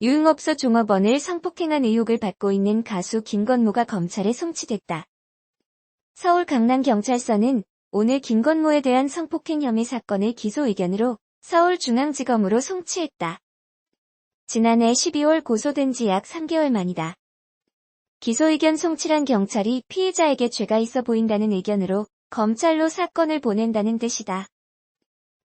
유흥업소 종업원을 성폭행한 의혹을 받고 있는 가수 김건모가 검찰에 송치됐다. 서울 강남경찰서는 오늘 김건모에 대한 성폭행 혐의 사건을 기소 의견으로 서울중앙지검으로 송치했다. 지난해 12월 고소된 지 약 3개월 만이다. 기소 의견 송치란 경찰이 피의자에게 죄가 있어 보인다는 의견으로 검찰로 사건을 보낸다는 뜻이다.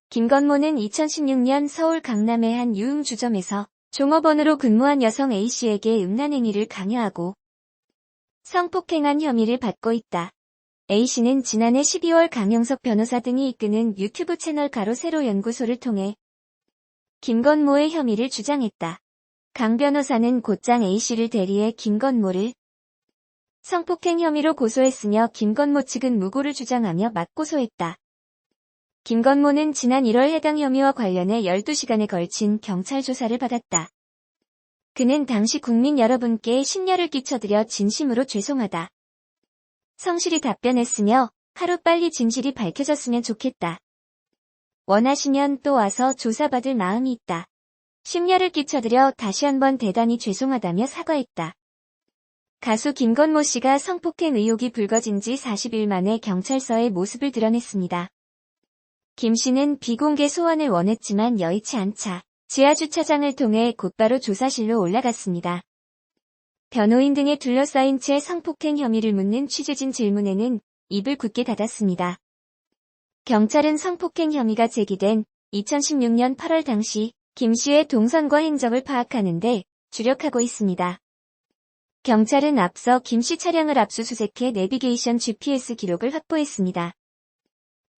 김건모는 2016년 서울 강남의 한 유흥주점에서 종업원으로 근무한 여성 A씨에게 음란행위를 강요하고 성폭행한 혐의를 받고 있다. A씨는 지난해 12월 강영석 변호사 등이 이끄는 유튜브 채널 가로세로 연구소를 통해 김건모의 혐의를 주장했다. 강 변호사는 곧장 A씨를 대리해 김건모를 성폭행 혐의로 고소했으며 김건모 측은 무고를 주장하며 맞고소했다. 김건모는 지난 1월 해당 혐의와 관련해 12시간에 걸친 경찰 조사를 받았다. 그는 당시 국민 여러분께 심려를 끼쳐드려 진심으로 죄송하다. 성실히 답변했으며 하루빨리 진실이 밝혀졌으면 좋겠다. 원하시면 또 와서 조사받을 마음이 있다. 심려를 끼쳐드려 다시 한번 대단히 죄송하다며 사과했다. 가수 김건모 씨가 성폭행 의혹이 불거진 지 40일 만에 경찰서에 모습을 드러냈습니다. 김 씨는 비공개 소환을 원했지만 여의치 않자 지하주차장을 통해 곧바로 조사실로 올라갔습니다. 변호인 등에 둘러싸인 채 성폭행 혐의를 묻는 취재진 질문에는 입을 굳게 닫았습니다. 경찰은 성폭행 혐의가 제기된 2016년 8월 당시 김 씨의 동선과 행적을 파악하는 데 주력하고 있습니다. 경찰은 앞서 김 씨 차량을 압수수색해 내비게이션 GPS 기록을 확보했습니다.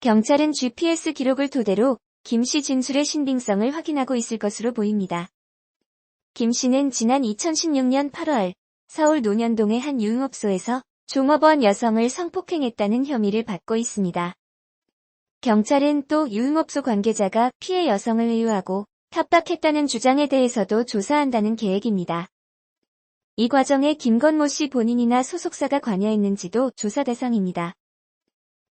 경찰은 GPS 기록을 토대로 김 씨 진술의 신빙성을 확인하고 있을 것으로 보입니다. 김 씨는 지난 2016년 8월 서울 논현동의 한 유흥업소에서 종업원 여성을 성폭행했다는 혐의를 받고 있습니다. 경찰은 또 유흥업소 관계자가 피해 여성을 의유하고 협박했다는 주장에 대해서도 조사한다는 계획입니다. 이 과정에 김건모 씨 본인이나 소속사가 관여했는지도 조사 대상입니다.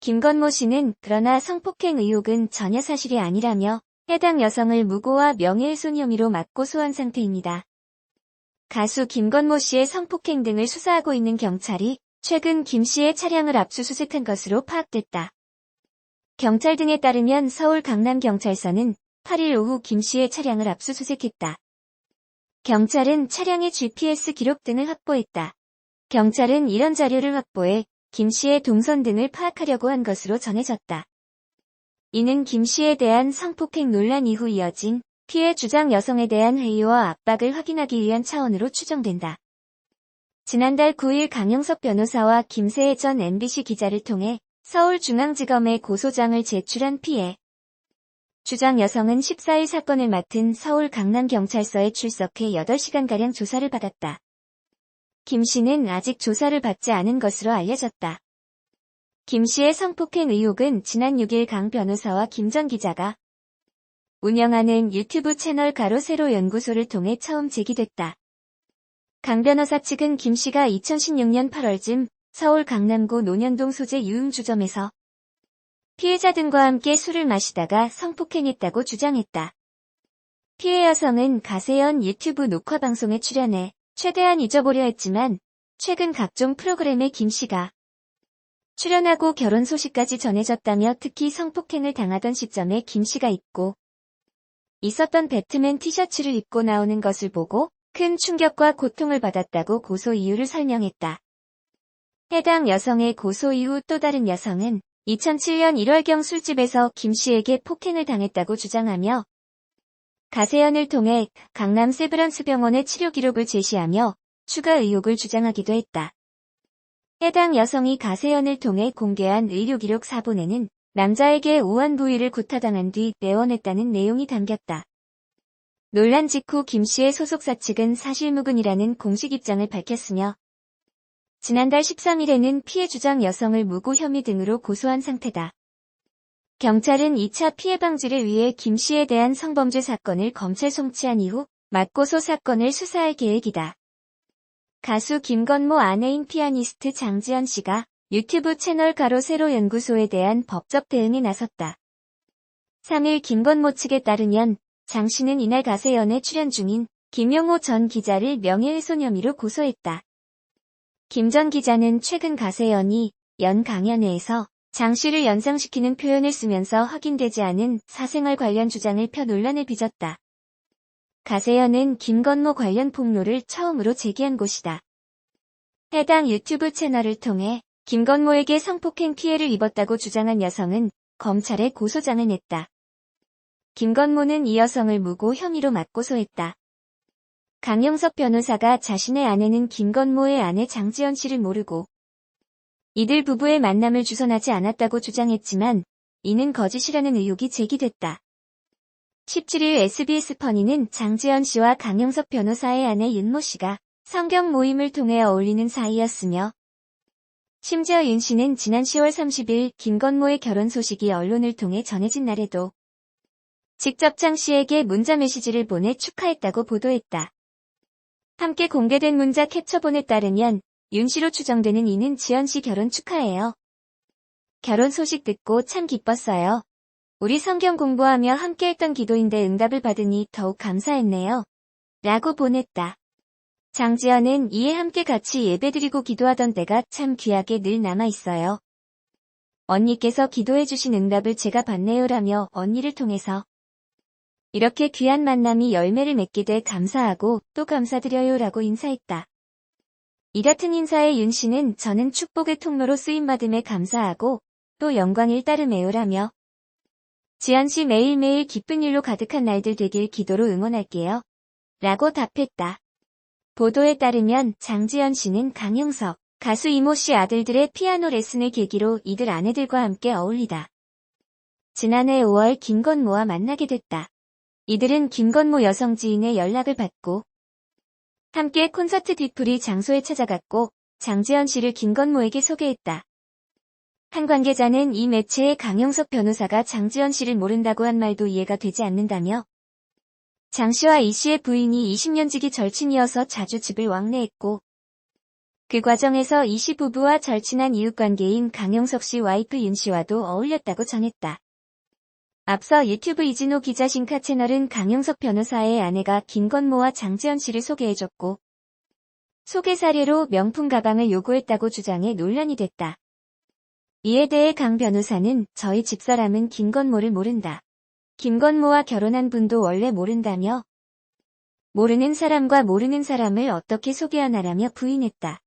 김건모 씨는 그러나 성폭행 의혹은 전혀 사실이 아니라며 해당 여성을 무고와 명예훼손 혐의로 맞고소한 상태입니다. 가수 김건모 씨의 성폭행 등을 수사하고 있는 경찰이 최근 김 씨의 차량을 압수수색한 것으로 파악됐다. 경찰 등에 따르면 서울 강남경찰서는 8일 오후 김 씨의 차량을 압수수색했다. 경찰은 차량의 GPS 기록 등을 확보했다. 경찰은 이런 자료를 확보해 김 씨의 동선 등을 파악하려고 한 것으로 전해졌다. 이는 김 씨에 대한 성폭행 논란 이후 이어진 피해 주장 여성에 대한 회유와 압박을 확인하기 위한 차원으로 추정된다. 지난달 9일 강영석 변호사와 김세혜 전 MBC 기자를 통해 서울중앙지검에 고소장을 제출한 피해 주장 여성은 14일 사건을 맡은 서울 강남경찰서에 출석해 8시간가량 조사를 받았다. 김 씨는 아직 조사를 받지 않은 것으로 알려졌다. 김 씨의 성폭행 의혹은 지난 6일 강 변호사와 김 전 기자가 운영하는 유튜브 채널 가로세로 연구소를 통해 처음 제기됐다. 강 변호사 측은 김 씨가 2016년 8월쯤 서울 강남구 논현동 소재 유흥주점에서 피해자 등과 함께 술을 마시다가 성폭행했다고 주장했다. 피해 여성은 가세연 유튜브 녹화 방송에 출연해 최대한 잊어보려 했지만 최근 각종 프로그램에 김 씨가 출연하고 결혼 소식까지 전해졌다며 특히 성폭행을 당하던 시점에 김 씨가 입고 있었던 배트맨 티셔츠를 입고 나오는 것을 보고 큰 충격과 고통을 받았다고 고소 이유를 설명했다. 해당 여성의 고소 이후 또 다른 여성은 2007년 1월경 술집에서 김 씨에게 폭행을 당했다고 주장하며 가세연을 통해 강남 세브란스 병원의 치료 기록을 제시하며 추가 의혹을 주장하기도 했다. 해당 여성이 가세연을 통해 공개한 의료 기록 사본에는 남자에게 오한 부위를 구타당한 뒤 내원했다는 내용이 담겼다. 논란 직후 김 씨의 소속사 측은 사실무근이라는 공식 입장을 밝혔으며 지난달 13일에는 피해 주장 여성을 무고 혐의 등으로 고소한 상태다. 경찰은 2차 피해 방지를 위해 김 씨에 대한 성범죄 사건을 검찰 송치한 이후 맞고소 사건을 수사할 계획이다. 가수 김건모 아내인 피아니스트 장지연 씨가 유튜브 채널 가로세로 연구소에 대한 법적 대응에 나섰다. 3일 김건모 측에 따르면 장 씨는 이날 가세연에 출연 중인 김용호 전 기자를 명예훼손 혐의로 고소했다. 김 전 기자는 최근 가세연이 연 강연회에서 장씨를 연상시키는 표현을 쓰면서 확인되지 않은 사생활 관련 주장을 펴 논란을 빚었다. 가세연은 김건모 관련 폭로를 처음으로 제기한 곳이다. 해당 유튜브 채널을 통해 김건모에게 성폭행 피해를 입었다고 주장한 여성은 검찰에 고소장을 냈다. 김건모는 이 여성을 무고 혐의로 맞고소했다. 강용석 변호사가 자신의 아내는 김건모의 아내 장지연 씨를 모르고 이들 부부의 만남을 주선하지 않았다고 주장했지만 이는 거짓이라는 의혹이 제기됐다. 17일 SBS 퍼니는 장지연 씨와 강용석 변호사의 아내 윤모 씨가 성경 모임을 통해 어울리는 사이였으며 심지어 윤 씨는 지난 10월 30일 김건모의 결혼 소식이 언론을 통해 전해진 날에도 직접 장 씨에게 문자 메시지를 보내 축하했다고 보도했다. 함께 공개된 문자 캡처본에 따르면 윤 씨로 추정되는 이는 지연 씨 결혼 축하해요. 결혼 소식 듣고 참 기뻤어요. 우리 성경 공부하며 함께했던 기도인데 응답을 받으니 더욱 감사했네요. 라고 보냈다. 장지연은 이에 함께 같이 예배드리고 기도하던 때가 참 귀하게 늘 남아있어요. 언니께서 기도해주신 응답을 제가 받네요라며 언니를 통해서 이렇게 귀한 만남이 열매를 맺게 돼 감사하고 또 감사드려요라고 인사했다. 이 같은 인사에 윤 씨는 저는 축복의 통로로 쓰임받음에 감사하고 또 영광일 따름에요라며 지연 씨 매일매일 기쁜 일로 가득한 날들 되길 기도로 응원할게요. 라고 답했다. 보도에 따르면 장지연 씨는 강용석, 가수 이모 씨 아들들의 피아노 레슨을 계기로 이들 아내들과 함께 어울리다. 지난해 5월 김건모와 만나게 됐다. 이들은 김건모 여성 지인의 연락을 받고 함께 콘서트 뒤풀이 장소에 찾아갔고 장지연 씨를 김건모에게 소개했다. 한 관계자는 이 매체의 강용석 변호사가 장지연 씨를 모른다고 한 말도 이해가 되지 않는다며 장 씨와 이 씨의 부인이 20년 지기 절친이어서 자주 집을 왕래했고 그 과정에서 이 씨 부부와 절친한 이웃관계인 강용석 씨 와이프 윤 씨와도 어울렸다고 전했다. 앞서 유튜브 이진호 기자 신카 채널은 강용석 변호사의 아내가 김건모와 장지연 씨를 소개해줬고 소개 사례로 명품 가방을 요구했다고 주장해 논란이 됐다. 이에 대해 강 변호사는 저희 집사람은 김건모를 모른다. 김건모와 결혼한 분도 원래 모른다며 모르는 사람과 모르는 사람을 어떻게 소개하나라며 부인했다.